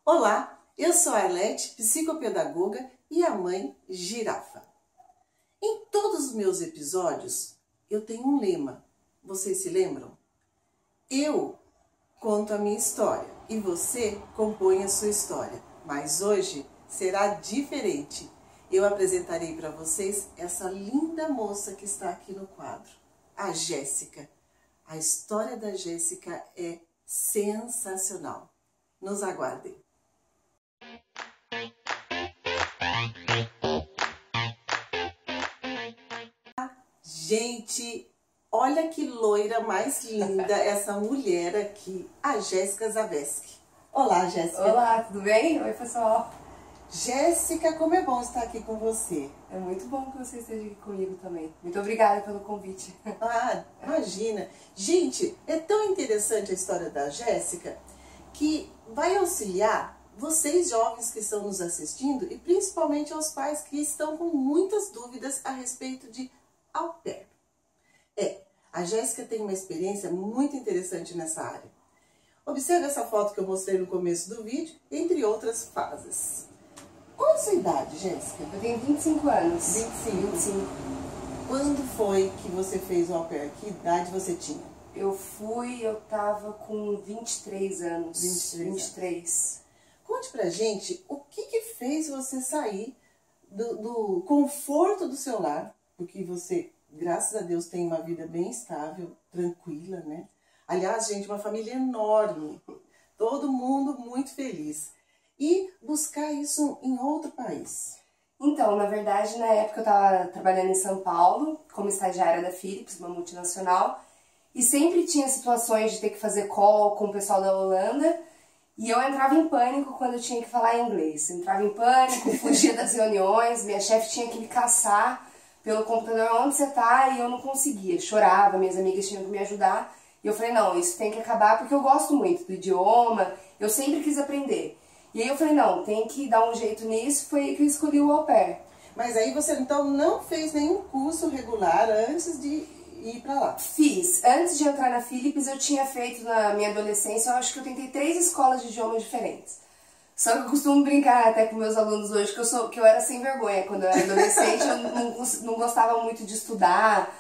Olá, eu sou a Arlete, psicopedagoga e a mãe girafa. Em todos os meus episódios eu tenho um lema, vocês se lembram? Eu conto a minha história e você compõe a sua história, mas hoje será diferente. Eu apresentarei para vocês essa linda moça que está aqui no quadro, a Jéssica. A história da Jéssica é sensacional. Nos aguardem. Gente, olha que loira mais linda essa mulher aqui, a Jéssica Zaveski. Olá, Jéssica. Olá, tudo bem? Oi, pessoal. Jéssica, como é bom estar aqui com você. É muito bom que você esteja aqui comigo também. Muito obrigada pelo convite. Ah, imagina. Gente, é tão interessante a história da Jéssica que vai auxiliar vocês jovens que estão nos assistindo e principalmente aos pais que estão com muitas dúvidas a respeito de au pair. A Jéssica tem uma experiência muito interessante nessa área. Observe essa foto que eu mostrei no começo do vídeo, entre outras fases. Qual a sua idade, Jéssica? Eu tenho 25 anos. 25. Quando foi que você fez o au pair? Que idade você tinha? Eu tava com 23 anos. 23. Conte pra gente o que fez você sair do conforto do seu lar, porque você, graças a Deus, tem uma vida bem estável, tranquila, né? Aliás, gente, uma família enorme, todo mundo muito feliz. E buscar isso em outro país. Então, na verdade, na época eu estava trabalhando em São Paulo, como estagiária da Philips, uma multinacional, e sempre tinha situações de ter que fazer call com o pessoal da Holanda, e eu entrava em pânico quando eu tinha que falar inglês. Eu entrava em pânico, fugia das reuniões, minha chefe tinha que me caçar pelo computador, onde você tá, e eu não conseguia. Chorava, minhas amigas tinham que me ajudar, e eu falei, não, isso tem que acabar, porque eu gosto muito do idioma, eu sempre quis aprender. E aí eu falei, não, tem que dar um jeito nisso, foi aí que eu escolhi o au pair. Mas aí você então não fez nenhum curso regular antes de ir pra lá? Fiz. Antes de entrar na Philips, eu tinha feito na minha adolescência, eu acho que eu tentei 3 escolas de idiomas diferentes. Só que eu costumo brincar até com meus alunos hoje que eu era sem vergonha. Quando eu era adolescente, eu não gostava muito de estudar.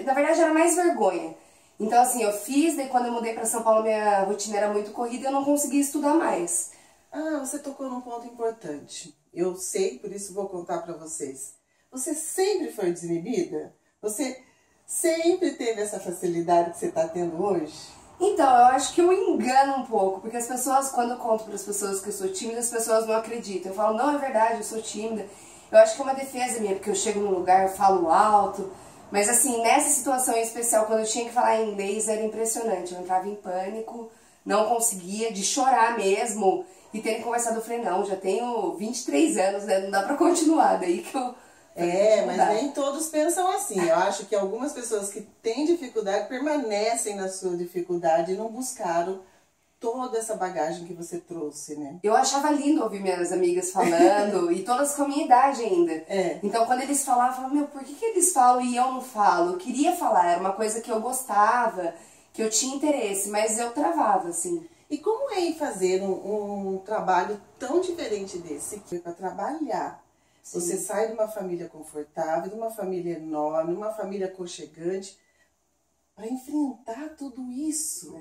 Na verdade, era mais vergonha. Então assim, eu fiz, daí quando eu mudei pra São Paulo, minha rotina era muito corrida e eu não conseguia estudar mais. Ah, você tocou num ponto importante. Eu sei, por isso vou contar pra vocês. Você sempre foi desinibida? Você sempre teve essa facilidade que você tá tendo hoje? Então, eu acho que eu engano um pouco, porque as pessoas, quando eu conto para as pessoas que eu sou tímida, as pessoas não acreditam. Eu falo, não, é verdade, eu sou tímida. Eu acho que é uma defesa minha, porque eu chego num lugar, eu falo alto. Mas assim, nessa situação em especial, quando eu tinha que falar em inglês, era impressionante. Eu entrava em pânico, não conseguia, de chorar mesmo. E tendo conversado, eu falei, não, já tenho 23 anos, né? Não dá pra continuar, daí que eu... Mas nem todos pensam assim. Eu acho que algumas pessoas que têm dificuldade permanecem na sua dificuldade e não buscaram toda essa bagagem que você trouxe, né? Eu achava lindo ouvir minhas amigas falando, e todas com a minha idade ainda. Então quando eles falavam, eu falava, meu, por que eles falam e eu não falo? Eu queria falar, era uma coisa que eu gostava, que eu tinha interesse, mas eu travava, assim. E como é ir fazer um trabalho tão diferente desse, que é para trabalhar? Sim. Você sai de uma família confortável, de uma família enorme, uma família aconchegante, para enfrentar tudo isso.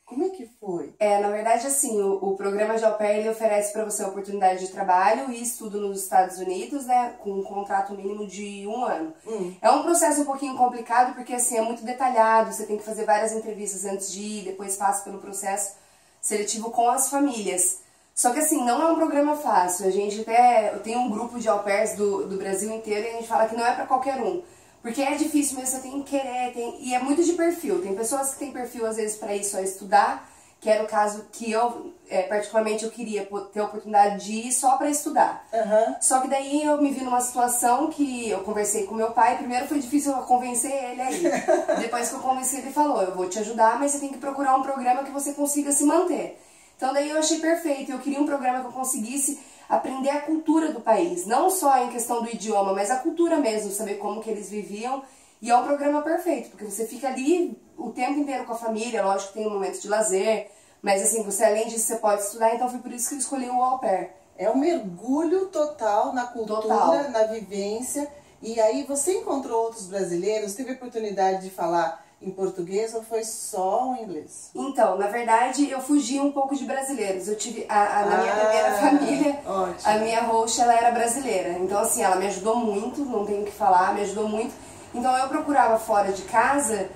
Como é que foi? Na verdade, assim, o programa de au pair, ele oferece para você a oportunidade de trabalho e estudo nos Estados Unidos, né, com um contrato mínimo de 1 ano. É um processo um pouquinho complicado, porque assim, é muito detalhado, você tem que fazer várias entrevistas antes de ir, depois passa pelo processo seletivo com as famílias. Só que assim, não é um programa fácil. Eu tenho um grupo de au pairs do Brasil inteiro e a gente fala que não é pra qualquer um. Porque é difícil mesmo, você tem que querer, e é muito de perfil. Tem pessoas que têm perfil às vezes pra ir só estudar, que era o caso que eu, particularmente, eu queria ter a oportunidade de ir só pra estudar. Só que daí eu me vi numa situação que eu conversei com meu pai, primeiro foi difícil eu convencer ele aí. Depois que eu convenci, ele falou, eu vou te ajudar, mas você tem que procurar um programa que você consiga se manter. Então daí eu achei perfeito, eu queria um programa que eu conseguisse aprender a cultura do país, não só em questão do idioma, mas a cultura mesmo, saber como que eles viviam. E é um programa perfeito, porque você fica ali o tempo inteiro com a família, lógico que tem um momento de lazer, Mas assim, você além disso, você pode estudar, então foi por isso que eu escolhi o au pair. É um mergulho total na cultura, Total. na vivência. E aí você encontrou outros brasileiros, teve a oportunidade de falar em português ou foi só o inglês? Então, na verdade, eu fugi um pouco de brasileiros. Eu tive, na minha primeira família, ótimo. a minha host, ela era brasileira. Então, assim, ela me ajudou muito, não tenho o que falar, me ajudou muito. Então, eu procurava fora de casa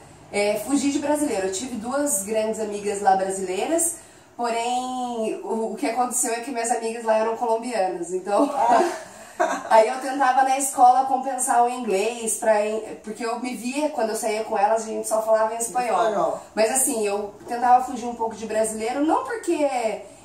fugir de brasileiro. Eu tive 2 grandes amigas lá brasileiras, porém, o que aconteceu é que minhas amigas lá eram colombianas. Então... Aí eu tentava na escola compensar o inglês, porque eu me via, quando eu saía com elas, a gente só falava em espanhol. Mas assim, eu tentava fugir um pouco de brasileiro, não porque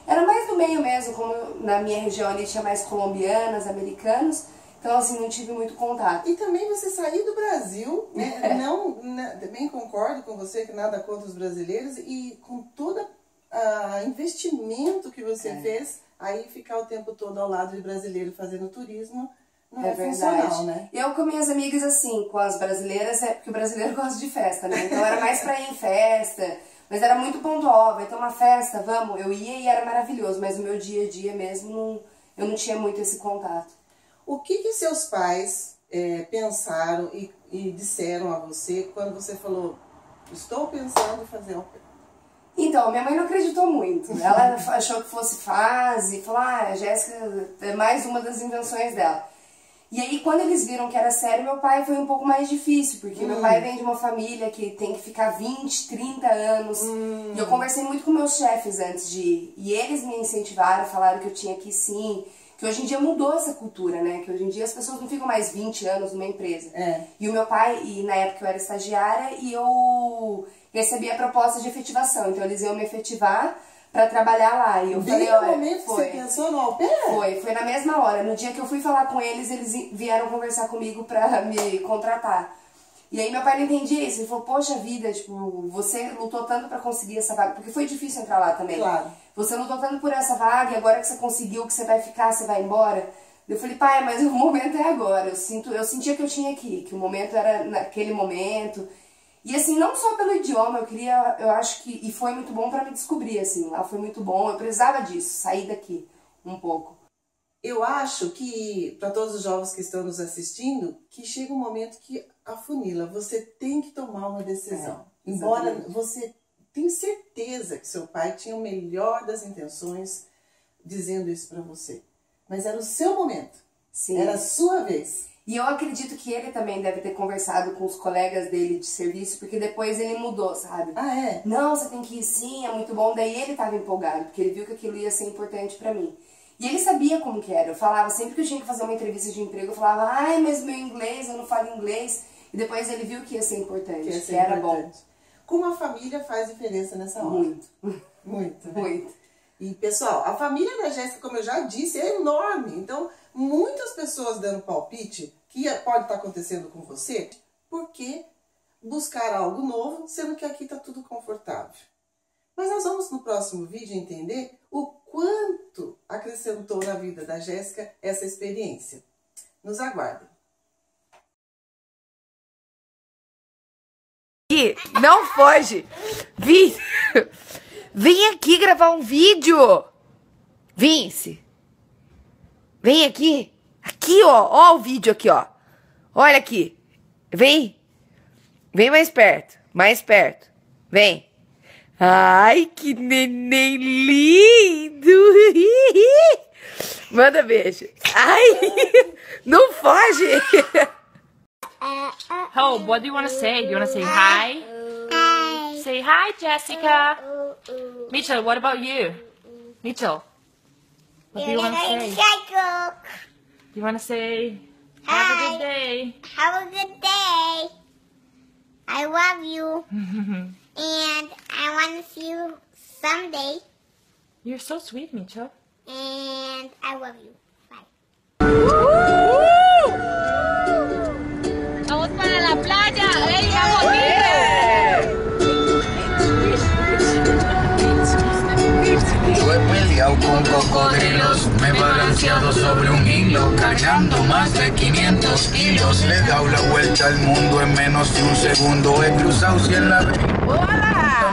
era mais do meio mesmo, como na minha região ali tinha mais colombianas, americanos, então assim, não tive muito contato. E também você sair do Brasil, né? Também concordo com você que nada contra os brasileiros, e com todo o investimento que você fez... Aí ficar o tempo todo ao lado de brasileiro fazendo turismo não é funcional, né? Eu com minhas amigas assim, com as brasileiras, porque o brasileiro gosta de festa, né? Então era mais pra ir em festa, mas era muito pontual, vai ter uma festa, vamos. Eu ia e era maravilhoso, mas no meu dia a dia mesmo eu não tinha muito esse contato. O que seus pais pensaram e disseram a você quando você falou, estou pensando em fazer au pair? Então, minha mãe não acreditou muito. Ela achou que fosse fase, falou, a Jéssica é mais uma das invenções dela. E aí, quando eles viram que era sério, meu pai foi um pouco mais difícil, porque meu pai vem de uma família que tem que ficar 20, 30 anos. E eu conversei muito com meus chefes antes de ir. E eles me incentivaram, falaram que eu tinha que ir sim, que hoje em dia mudou essa cultura, né? Que hoje em dia as pessoas não ficam mais 20 anos numa empresa. E o meu pai, e na época eu era estagiária, e eu recebi a proposta de efetivação. Então eles iam me efetivar pra trabalhar lá. E eu falei, olha, momento que você pensou no au pair? Foi na mesma hora. No dia que eu fui falar com eles, eles vieram conversar comigo pra me contratar. E aí meu pai não entendia isso. Ele falou, poxa vida, tipo, você lutou tanto pra conseguir essa vaga. Porque foi difícil entrar lá também. Claro. Você lutou tanto por essa vaga e agora que você conseguiu, que você vai ficar, você vai embora. Eu falei, pai, mas o momento é agora. Eu sentia que eu tinha que ir, que o momento era naquele momento. E assim, não só pelo idioma, eu acho que, e foi muito bom pra me descobrir, assim, lá foi muito bom, eu precisava disso, sair daqui um pouco. Eu acho que, para todos os jovens que estão nos assistindo, que chega um momento que afunila, você tem que tomar uma decisão. Embora você tenha certeza que seu pai tinha o melhor das intenções dizendo isso pra você. Mas era o seu momento, era a sua vez. E eu acredito que ele também deve ter conversado com os colegas dele de serviço, porque depois ele mudou, sabe? Ah, é? Não, você tem que ir sim, é muito bom. Daí ele tava empolgado, porque ele viu que aquilo ia ser importante pra mim. E ele sabia como que era. Eu falava, sempre que eu tinha que fazer uma entrevista de emprego, eu falava, ai, mas meu inglês, eu não falo inglês. E depois ele viu que ia ser importante, que era bom. Como a família faz diferença nessa hora? Muito. Muito. Muito. E, pessoal, a família da Jéssica, como eu já disse, é enorme. Então, muitas pessoas dando palpite que pode estar acontecendo com você, porque buscar algo novo, sendo que aqui está tudo confortável. Mas nós vamos no próximo vídeo entender o quanto acrescentou na vida da Jéssica essa experiência. Nos aguardem. Não foge! Vem aqui gravar um vídeo! Vince! Vem aqui! Aqui, ó! Ó o vídeo aqui, ó! Olha aqui! Vem! Vem mais perto! Mais perto! Vem! Ai, que neném lindo! Manda beijo! Ai! Não foge! Oh, what do you want to say? Do you want to say hi? Hi. Say hi, Jessica. Mitchell, what about you? Mitchell, what do you want to say? Do you want to say, have a good day? Have a good day. I love you. And I want to see you someday. You're so sweet, Mitchell. And I love you. Bye. Vamos para la playa. ¡Ey, vamos, Yo he peleado con cocodrilos, me he balanceado sobre un hilo, cargando más de 500 kilos. Le he dado la vuelta al mundo en menos de un segundo. He cruzado 100 laberintos,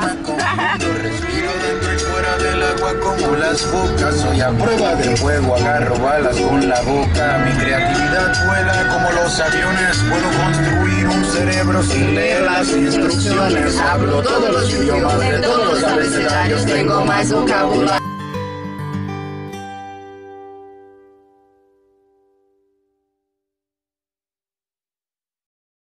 me confundo, respiro dentro y fuera. fuera del agua como las focas. Soy a prueba del fuego, agarro balas con la boca. Mi creatividad vuela como los aviones. Puedo construir un cerebro sin leer las instrucciones. Hablo todos los idiomas de todos los abecedarios. Tengo más vocabulario.